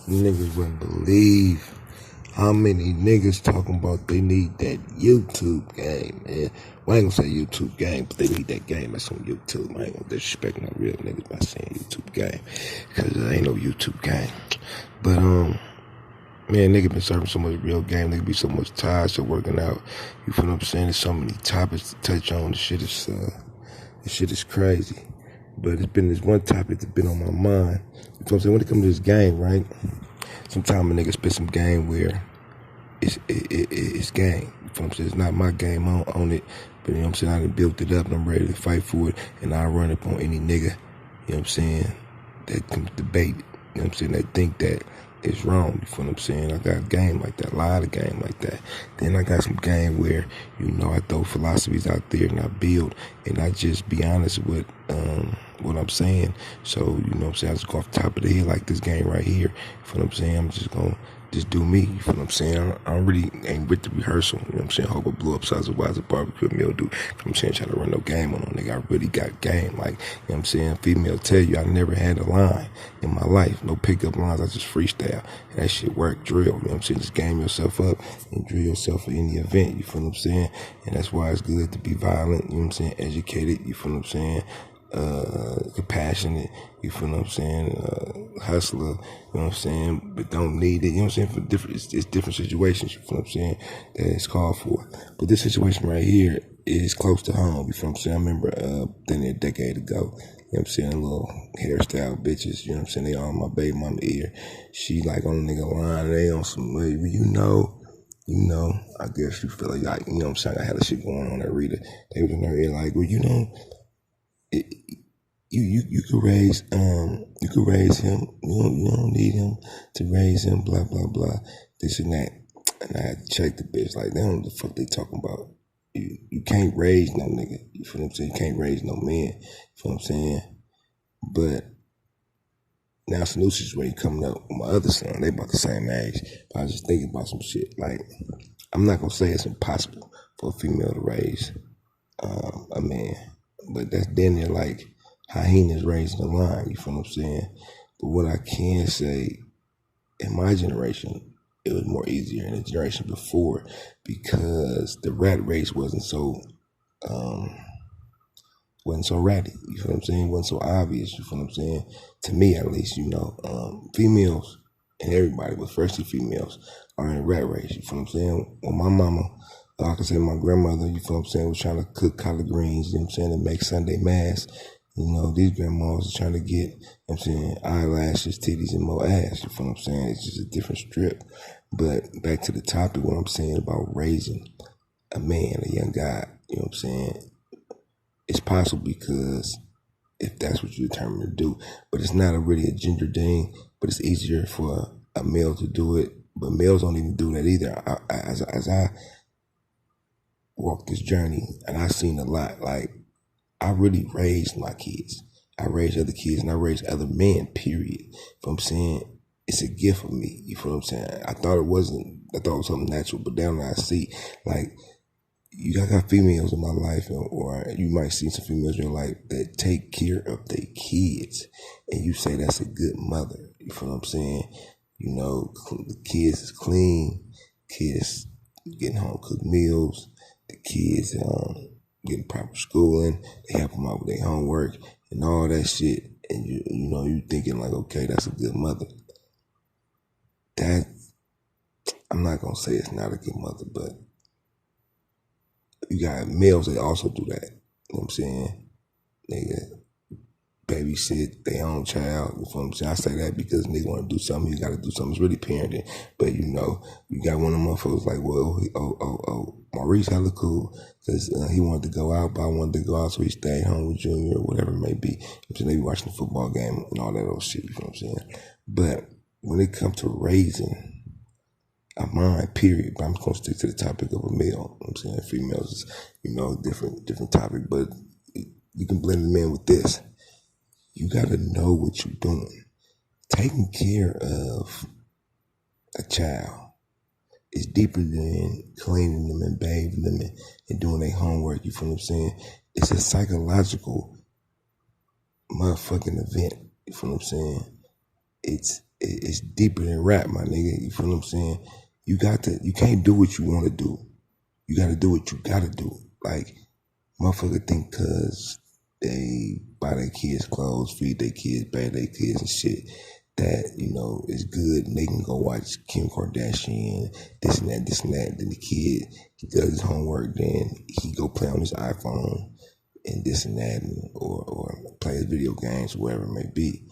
Niggas wouldn't believe how many niggas talking about they need that YouTube game, man. Well, I ain't gonna say YouTube game, but they need that game that's on YouTube. I ain't gonna disrespect no real niggas by saying YouTube game, cause there ain't no YouTube game. But, man, nigga been serving so much real game. Nigga be so much tired, so working out. You feel what I'm saying? There's so many topics to touch on. This shit is crazy. But it's been this one topic that's been on my mind. You know what I'm saying? When it comes to this game, right? Sometimes a nigga spit some game where it's game. You feel what I'm saying? It's not my game, I don't own it. But you know what I'm saying? I done built it up and I'm ready to fight for it. And I run up on any nigga, you know what I'm saying, that can debate it. You know what I'm saying? That think that it's wrong. You feel what I'm saying? I got a game like that, a lot of game like that. Then I got some game where, you know, I throw philosophies out there and I build and I just be honest with what I'm saying. So, you know what I'm saying? I just go off the top of the head like this game right here. You feel what I'm saying? I'm just gonna just do me. You feel what I'm saying? I don't really ain't with the rehearsal. You know what I'm saying? Hope I blew up size of wise a barbecue meal do. You know what I'm saying? Try to run no game on them. Nigga, I really got game. Like, you know what I'm saying? Female tell you I never had a line in my life. No pickup lines. I just freestyle. And that shit work, drill. You know what I'm saying? Just game yourself up and drill yourself for any event. You feel what I'm saying? And that's why it's good to be violent. You know what I'm saying? Educated. You feel what I'm saying? Compassionate, you feel what I'm saying, hustler, you know what I'm saying, but don't need it, you know what I'm saying, for different, it's different situations, you feel what I'm saying, that it's called for. But this situation right here is close to home, you feel what I'm saying. I remember, then a decade ago, you know what I'm saying, little hairstyle bitches, you know what I'm saying, they on my baby mama ear. She like on a nigga line, they on some, you know, I guess you feel like, you know what I'm saying, I had a shit going on that reader. They was in her ear like, well, you know, you could raise him. You don't need him to raise him. Blah blah blah. This and that. And I had to check the bitch like, they don't know what the fuck they talking about. You can't raise no nigga. You feel what I'm saying? You can't raise no man. You feel what I'm saying? But now it's a new situation coming up with my other son. They about the same age. But I was just thinking about some shit. Like, I'm not gonna say it's impossible for a female to raise a man, but that's then they're like hyenas raising the line, you feel what I'm saying? But what I can say, in my generation, it was more easier in the generation before because the rat race wasn't so ratty, you feel what I'm saying? Wasn't so obvious, you feel what I'm saying? To me, at least, you know, females and everybody, but especially females, are in a rat race, you feel what I'm saying? When my mama, I can say my grandmother, you feel what I'm saying, was trying to cook collard greens, you know what I'm saying, and make Sunday mass. You know, these grandmas are trying to get, you know what I'm saying, eyelashes, titties, and more ass. You feel what I'm saying? It's just a different strip. But back to the topic, what I'm saying about raising a man, a young guy, you know what I'm saying? It's possible because if that's what you're determined to do. But it's not really a gender thing, but it's easier for a male to do it. But males don't even do that either. As I walk this journey, and I've seen a lot, like, I really raised my kids. I raised other kids and I raised other men, period. You know what I'm saying? It's a gift for me. You feel what I'm saying? I thought it was something natural, but now I see, like, you got females in my life, or you might see some females in your life that take care of their kids, and you say that's a good mother. You feel what I'm saying? You know, the kids is clean, kids getting home cooked meals, the kids, getting proper schooling, they help them out with their homework and all that shit. And you know, you thinking like, okay, that's a good mother. That, I'm not gonna say it's not a good mother, but you got males that also do that. You know what I'm saying? Nigga babysit their own child. You feel what I'm saying? I say that because nigga want to do something, you gotta do something. It's really parenting. But you know, you got one of them motherfuckers like, well, Maurice hella cool because he wanted to go out, but I wanted to go out, so he stayed home with Junior or whatever it may be. I'm saying they be watching the football game and all that old shit. You feel what I'm saying? But when it comes to raising a mind, period, but I'm gonna stick to the topic of a male. You know what I'm saying? Females is, you know, different topic, but you can blend them in with this. You gotta know what you're doing. Taking care of a child is deeper than cleaning them and bathing them and doing their homework. You feel what I'm saying? It's a psychological motherfucking event. You feel what I'm saying? It's it's deeper than rap, my nigga. You feel what I'm saying? You can't do what you want to do. You got to do what you got to do. Like, motherfucker think cause they buy their kids clothes, feed their kids, bathe their kids and shit, that, is good, and they can go watch Kim Kardashian, this and that, this and that. Then the kid, he does his homework, then he go play on his iPhone and this and that, or play his video games, whatever it may be.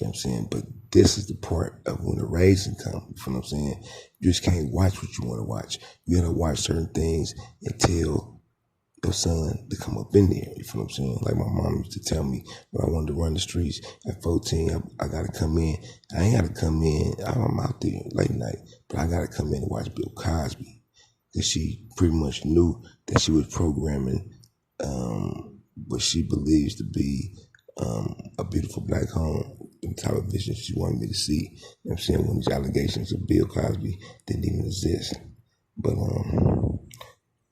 You know what I'm saying? But this is the part of when the raising comes. You feel what I'm saying? You just can't watch what you want to watch. You gotta watch certain things until your son to come up in there. You feel what I'm saying? Like my mom used to tell me when I wanted to run the streets at 14, I gotta come in. I ain't gotta come in. I'm out there late night, but I gotta come in and watch Bill Cosby. Because she pretty much knew that she was programming what she believes to be a beautiful black home, the type of vision she wanted me to see. You know what I'm saying? When these allegations of Bill Cosby didn't even exist. But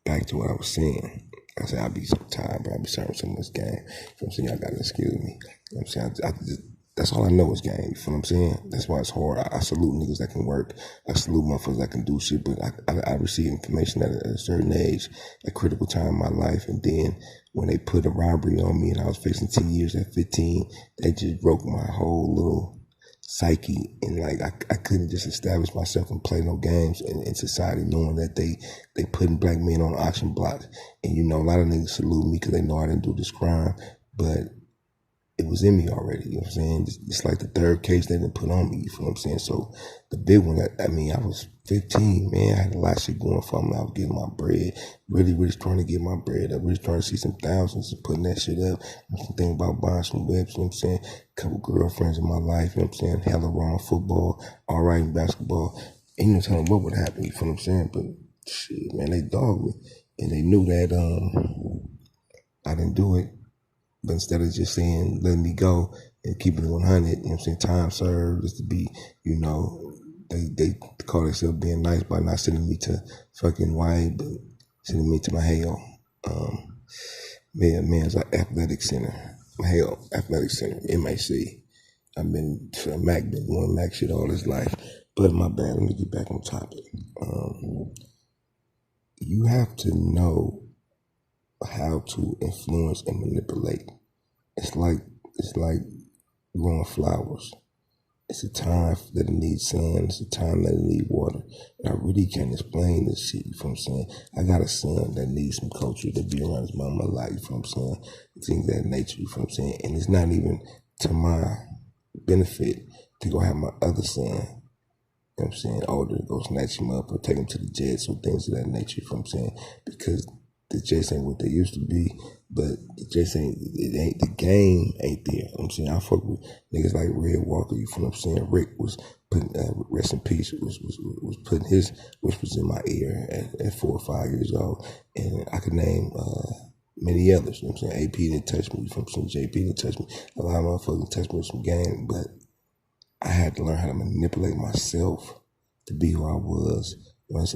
back to what I was saying. I said, I'll be so tired, but I'll be serving so much game. You know what I'm saying? Y'all gotta excuse me. You know what I'm saying? That's all I know is game. You feel what I'm saying? That's why it's hard. I salute niggas that can work. I salute motherfuckers that can do shit, but I receive information at a certain age, a critical time in my life, and then when they put a robbery on me and I was facing 10 years at 15, that just broke my whole little psyche. And like, I couldn't just establish myself and play no games in society, knowing that they putting black men on auction blocks. And a lot of niggas salute me because they know I didn't do this crime, but it was in me already. You know what I'm saying? It's like the third case they didn't put on me. You feel what I'm saying? So the big one, I was 15, man. I had a lot of shit going for me. I was getting my bread, really, really trying to get my bread up, really trying to see some thousands and putting that shit up. I'm thinking about buying some whips, you know what I'm saying? A couple girlfriends in my life, you know what I'm saying? Hella around football, all right in basketball. Ain't no telling what would happen, you feel what I'm saying? But shit, man, they dogged me. And they knew that I didn't do it. But instead of just saying, letting me go and keeping it 100, you know what I'm saying, time served is to be, they call themselves being nice by not sending me to fucking White, but sending me to my Hale. Man's athletic center. My Hale Athletic Center, MAC. I've been to Mac, been doing Mac shit all his life. But my bad, let me get back on topic. You have to know how to influence and manipulate. It's like growing flowers. It's a time that it needs sun. It's a time that it needs water. And I really can't explain this shit, you feel what I'm saying? I got a son that needs some culture to be around his mama life, you feel what I'm saying? Things of that nature, you feel what I'm saying? And it's not even to my benefit to go have my other son, you know what I'm saying, older, go snatch him up or take him to the Jets or things of that nature, you feel what I'm saying? Because the Jets ain't what they used to be, but the Jets the game ain't there. You know what I'm saying? I fuck with niggas like Red Walker, you feel what I'm saying? Rick was putting, rest in peace, was putting his whispers in my ear at 4 or 5 years old. And I could name many others, you know what I'm saying? AP didn't touch me, you feel what I'm saying? JP didn't touch me. A lot of motherfuckers touched me with some game, but I had to learn how to manipulate myself to be who I was. Once,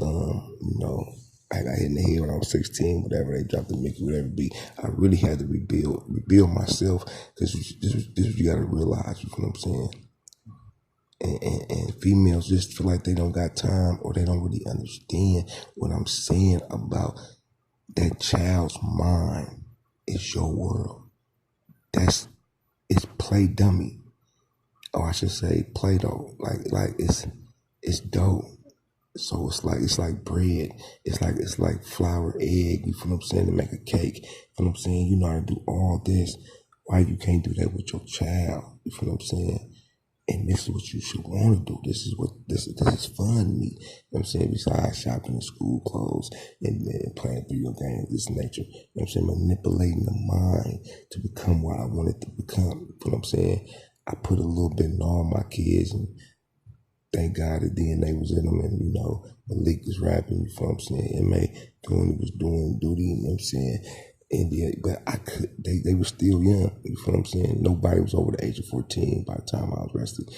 I got hit in the head when I was 16, whatever, they dropped the Mickey, whatever it be. I really had to rebuild myself, because this is what you gotta realize, you know what I'm saying? And females just feel like they don't got time, or they don't really understand what I'm saying about that child's mind is your world. It's play dummy. Or I should say Play-Doh. Like it's dough. So it's like bread. It's like flour, egg, you feel what I'm saying, to make a cake. You feel what I'm saying? You know how to do all this. Why you can't do that with your child? You feel what I'm saying? And this is what you should want to do. This is fun to me. You know what I'm saying? Besides shopping and school clothes and playing video games, this nature. You know what I'm saying? Manipulating the mind to become what I want it to become. You know what I'm saying? I put a little bit in all my kids, and thank God the DNA was in them, and Malik was rapping, you feel what I'm saying? MA doing what he was doing, duty, you know what I'm saying? But they were still young, you feel what I'm saying? Nobody was over the age of 14 by the time I was arrested.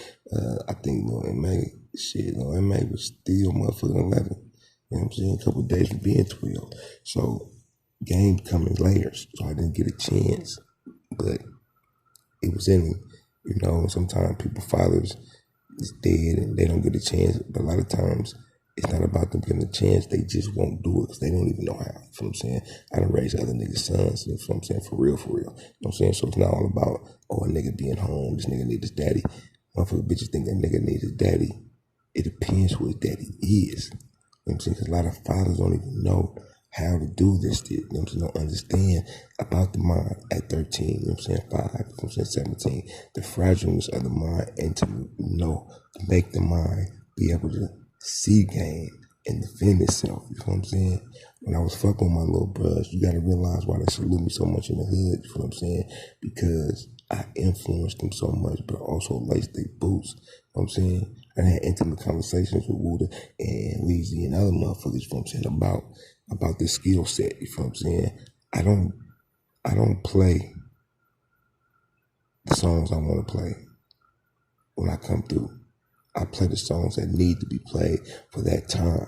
I think MA was still motherfucking 11. You know what I'm saying? A couple of days from being 12. So games come in layers, so I didn't get a chance, but it was in me. Sometimes people fathers is dead and they don't get a chance. But a lot of times, it's not about them getting a chance. They just won't do it because they don't even know how. You know what I'm saying? I done raised other niggas' sons. You know what I'm saying? For real, for real. You know what I'm saying? So it's not all about, oh, a nigga being home. This nigga need his daddy. Motherfucker bitches think that nigga need his daddy. It depends who his daddy is. You know what I'm saying? Because a lot of fathers don't even know how to do this shit. You know what I'm saying? Don't understand about the mind at 13, you know what I'm saying? 5, you know what I'm saying? 17. The fragileness of the mind and to know, to make the mind be able to see game and defend itself. You know what I'm saying? When I was fucking with my little bros, you gotta realize why they salute me so much in the hood. You know what I'm saying? Because I influenced them so much, but also laced their boots. You know what I'm saying? I had intimate conversations with Wuda and Weezy and other motherfuckers, you know what I'm saying, about this skill set. You know what I'm saying? I don't play the songs I want to play when I come through. I play the songs that need to be played for that time.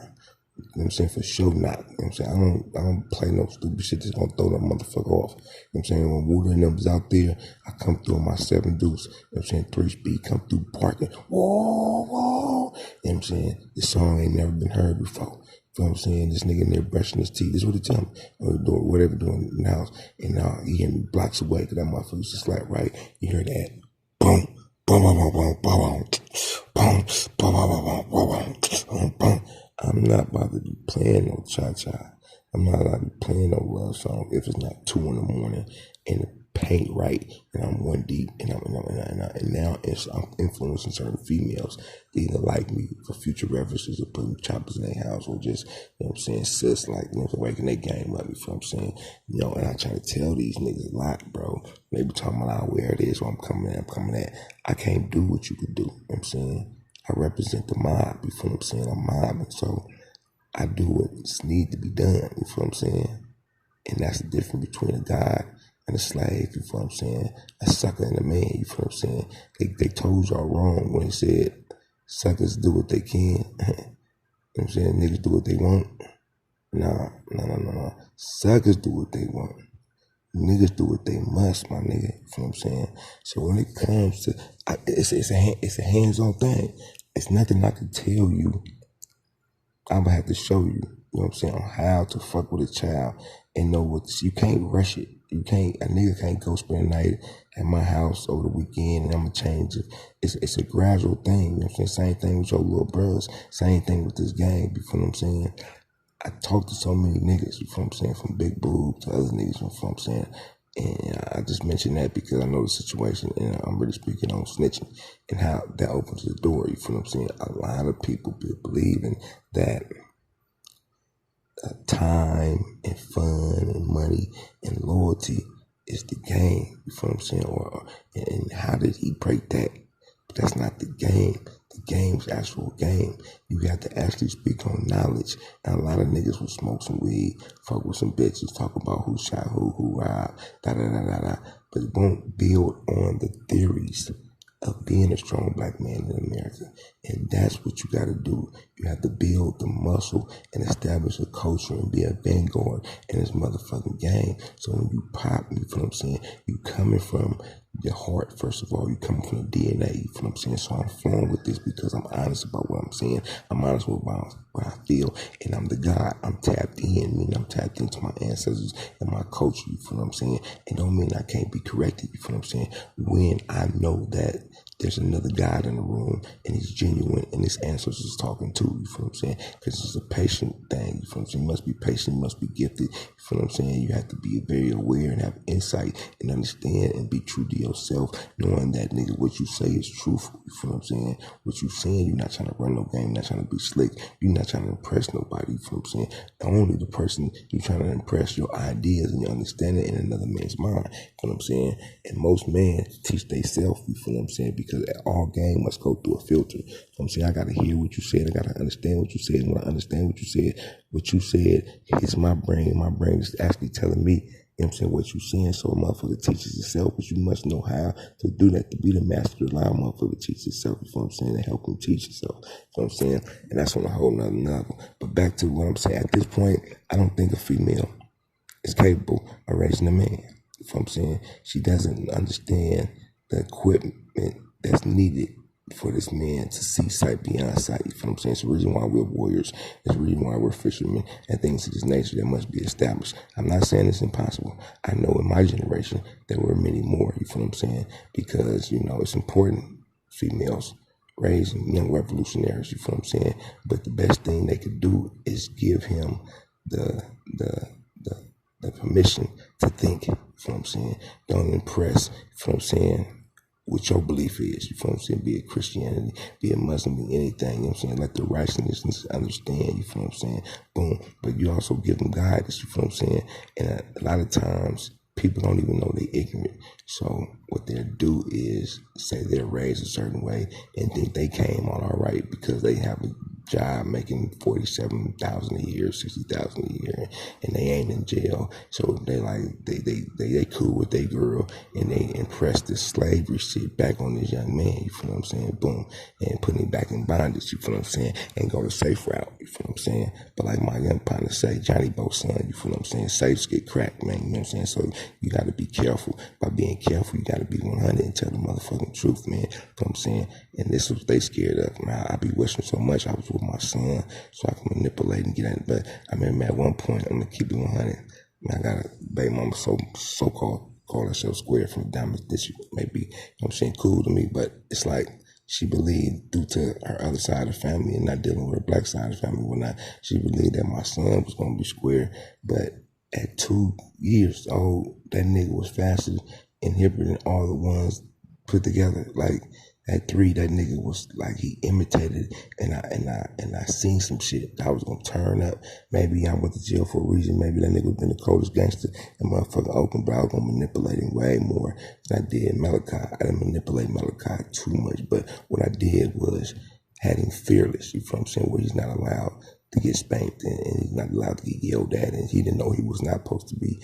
You know what I'm saying? For sure not. You know what I'm saying? I don't play no stupid shit that's gonna throw that motherfucker off. You know what I'm saying? When Wuda and them was out there, I come through on my 7 deuce. You know what I'm saying? 3-speed, come through parking. Whoa, whoa. You know what I'm saying? This song ain't never been heard before. You know what I'm saying? This nigga in there brushing his teeth. This is what he tell me. Or doing whatever doing in the house. And now he hear me blocks away because that motherfucker used to slap right. You hear that? Boom. Boom, boom, boom, boom, boom, boom, boom, boom, boom, boom. I'm not about to be playing no cha-cha. I'm not allowed to be playing no love song if it's not 2 in the morning and the paint right and I'm 1 deep and now I'm influencing certain females to either like me for future references or putting choppers in their house or just, you know what I'm saying, sis, like, you know, waking their game up, you know what I'm saying? You know, and I try to tell these niggas a lot, bro. They be talking about where it is, where I'm coming at. I can't do what you could do, you know what I'm saying? I represent the mob, you feel what I'm saying? I'm mobbing, so I do what needs to be done, you feel what I'm saying? And that's the difference between a god and a slave, you feel what I'm saying? A sucker and a man, you feel what I'm saying? They told y'all wrong when they said suckers do what they can. You know what I'm saying? Niggas do what they want. Nah. Suckers do what they want. Niggas do what they must, my nigga. You know what I'm saying? So when it comes to, it's a hands-on thing. It's nothing I can tell you. I'm gonna have to show you, you know what I'm saying, on how to fuck with a child and know what, you can't rush it. A nigga can't go spend the night at my house over the weekend and I'm gonna change it. It's a gradual thing, you know what I'm saying? Same thing with your little bros, same thing with this game, you feel what I'm saying? I talk to so many niggas, you feel what I'm saying, from Big Boob to other niggas, you feel what I'm saying? And I just mentioned that because I know the situation and I'm really speaking on snitching and how that opens the door, you feel what I'm saying? A lot of people believe in that time and fun and money and loyalty is the game, you feel what I'm saying? And how did he break that? But that's not the game. The game's actual game. You have to actually speak on knowledge. And a lot of niggas will smoke some weed, fuck with some bitches, talk about who shot who robbed, da. But it won't build on the theories of being a strong black man in America. And that's what you gotta do. You have to build the muscle and establish a culture and be a vanguard in this motherfucking game. So when you pop, you feel what I'm saying? You coming from your heart, first of all. You coming from the DNA, you feel what I'm saying? So I'm flowing with this because I'm honest about what I'm saying. I'm honest with what I feel. And I'm the God. I'm tapped in, meaning I'm tapped into my ancestors and my culture, you feel what I'm saying? And don't mean I can't be corrected, you feel what I'm saying? When I know that there's another God in the room and he's genuine and his ancestors is talking to, you feel what I'm saying? Because it's a patient thing, you feel what I'm saying? You must be patient, you must be gifted, you feel what I'm saying? You have to be very aware and have insight and understand and be true to yourself, knowing that, nigga, what you say is truthful, you feel what I'm saying? What you saying, you're not trying to run no game, you're not trying to be slick, you're not trying to impress nobody, you feel what I'm saying? Only the person you're trying to impress your ideas and your understanding in another man's mind, you feel what I'm saying? And most men teach themselves, you feel what I'm saying? Because all game must go through a filter. You know what I'm saying? I gotta hear what you said, I gotta understand what you said, and when I understand what you said hits my brain is actually telling me, you know what I'm saying, what you saying. So a motherfucker teaches itself, but you must know how to do that, to be the master of the lie. Motherfucker teach itself, you know what I'm saying, and help him teach itself, you know what I'm saying? And that's on a whole nother level. But back to what I'm saying, at this point, I don't think a female is capable of raising a man, you know what I'm saying? She doesn't understand the equipment that's needed for this man to see sight beyond sight. You feel what I'm saying? It's the reason why we're warriors. It's the reason why we're fishermen and things of this nature that must be established. I'm not saying it's impossible. I know in my generation there were many more. You feel what I'm saying? Because, you know, it's important, females raising young revolutionaries. You feel what I'm saying? But the best thing they could do is give him the permission to think. You feel what I'm saying? Don't impress. You feel what I'm saying? What your belief is, you feel what I'm saying? Be it Christianity, be it Muslim, be anything, you know what I'm saying? Let the righteousness understand, you feel what I'm saying? Boom. But you also give them guidance, you feel what I'm saying? And a lot of times, people don't even know they're ignorant. So what they'll do is say they're raised a certain way and think they came on all right because they have a job making $47,000 a year, $60,000 a year, and they ain't in jail. So they like they cool with their girl and they impress this slavery shit back on this young man. You feel what I'm saying? Boom, and putting him back in bondage. You feel what I'm saying? And go the safe route. You feel what I'm saying? But like my young partner say, Johnny Bo son, you feel what I'm saying? Safes get cracked, man. You know what I'm saying? So you got to be careful. By being careful, you got to be 100 and tell the motherfucking truth, man. You know what I'm saying? And this is what they scared of. Man, I be wishing so much I was with my son so I can manipulate and get at it. But I remember at one point, I'm going to keep it 100. Man, I got a baby mama so-called call herself square from Diamond. This may be, you know what I'm saying, cool to me, but it's like she believed due to her other side of the family and not dealing with her black side of the family, whatnot, she believed that my son was going to be square. But at 2 years old, that nigga was faster and hipper than all the ones put together. Like at 3, that nigga was like he imitated, and I seen some shit. I was gonna turn up. Maybe I went to jail for a reason. Maybe that nigga was been the coldest gangster and motherfucking open, but I was gonna manipulate him way more than I did Malachi. I didn't manipulate Malachi too much, but what I did was had him fearless. You feel what I'm saying? Where he's not allowed to get spanked and he's not allowed to get yelled at, and he didn't know he was not supposed to be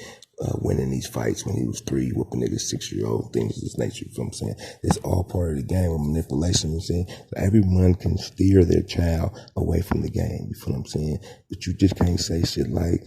winning these fights when he was 3, whooping niggas 6-year-old, things of this nature. You feel what I'm saying? It's all part of the game of manipulation. You know what I'm saying? So everyone can steer their child away from the game. You feel what I'm saying? But you just can't say shit like,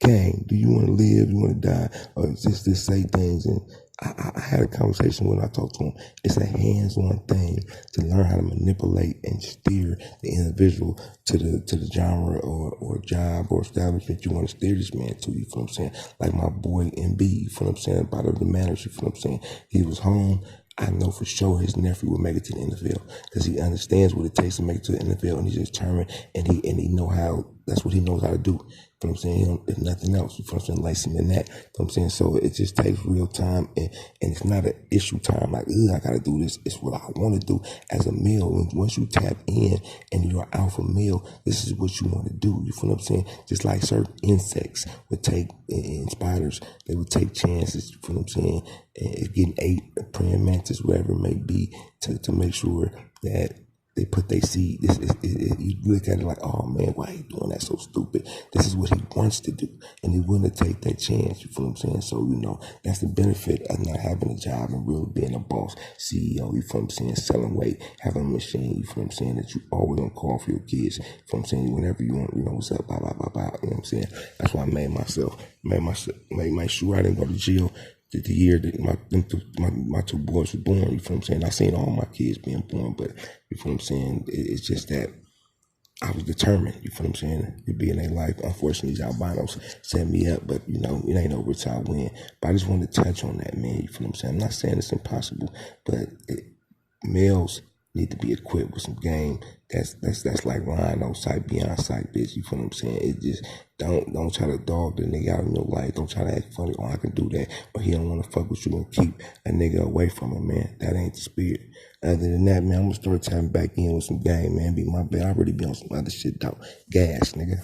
gang, do you want to live? Do you want to die? Or just say things. And I had a conversation when I talked to him. It's a hands-on thing to learn how to manipulate and steer the individual to the genre or job or establishment you want to steer this man to. You feel what I'm saying? Like my boy MB, you feel what I'm saying? About the manners, you feel what I'm saying? He was home. I know for sure his nephew will make it to the NFL because he understands what it takes to make it to the NFL, and he's determined, and he know how. That's what he knows how to do. You know what I'm saying? There's nothing else. You know what I'm saying? Lacing in that. You know what I'm saying? So it just takes real time, and it's not an issue time like, I got to do this. It's what I want to do as a male. And once you tap in and you're alpha male, this is what you want to do. You feel what I'm saying? Just like certain insects would take, and spiders, they would take chances. You feel what I'm saying? And getting 8 praying mantis, whatever it may be, to make sure that they put their seed. You look at it like, oh man, why are you doing that so stupid? This is what he wants to do, and he willing to take that chance. You feel what I'm saying? So, you know, that's the benefit of not having a job and really being a boss, CEO. You feel what I'm saying? Selling weight, having a machine. You feel what I'm saying? That you always gonna call for your kids. You feel what I'm saying? Whenever you want, you know what's up, blah blah blah blah. You know what I'm saying? That's why I made sure I didn't go to jail. The year that my 2 boys were born, you feel what I'm saying? I seen all my kids being born, but you feel what I'm saying? It's just that I was determined, you feel what I'm saying, to be in their life. Unfortunately, these albinos set me up, but you know, it ain't over till I win. But I just wanted to touch on that, man. You feel what I'm saying? I'm not saying it's impossible, but males need to be equipped with some game. That's like Rhino, sight beyond sight, bitch. You feel what I'm saying? It just don't try to dog the nigga out in your life. Don't try to act funny. Oh, I can do that, but he don't want to fuck with you and keep a nigga away from him, man. That ain't the spirit. Other than that, man, I'm gonna start tapping back in with some game, man. Be my bad. I already be on some other shit, though. Gas, nigga.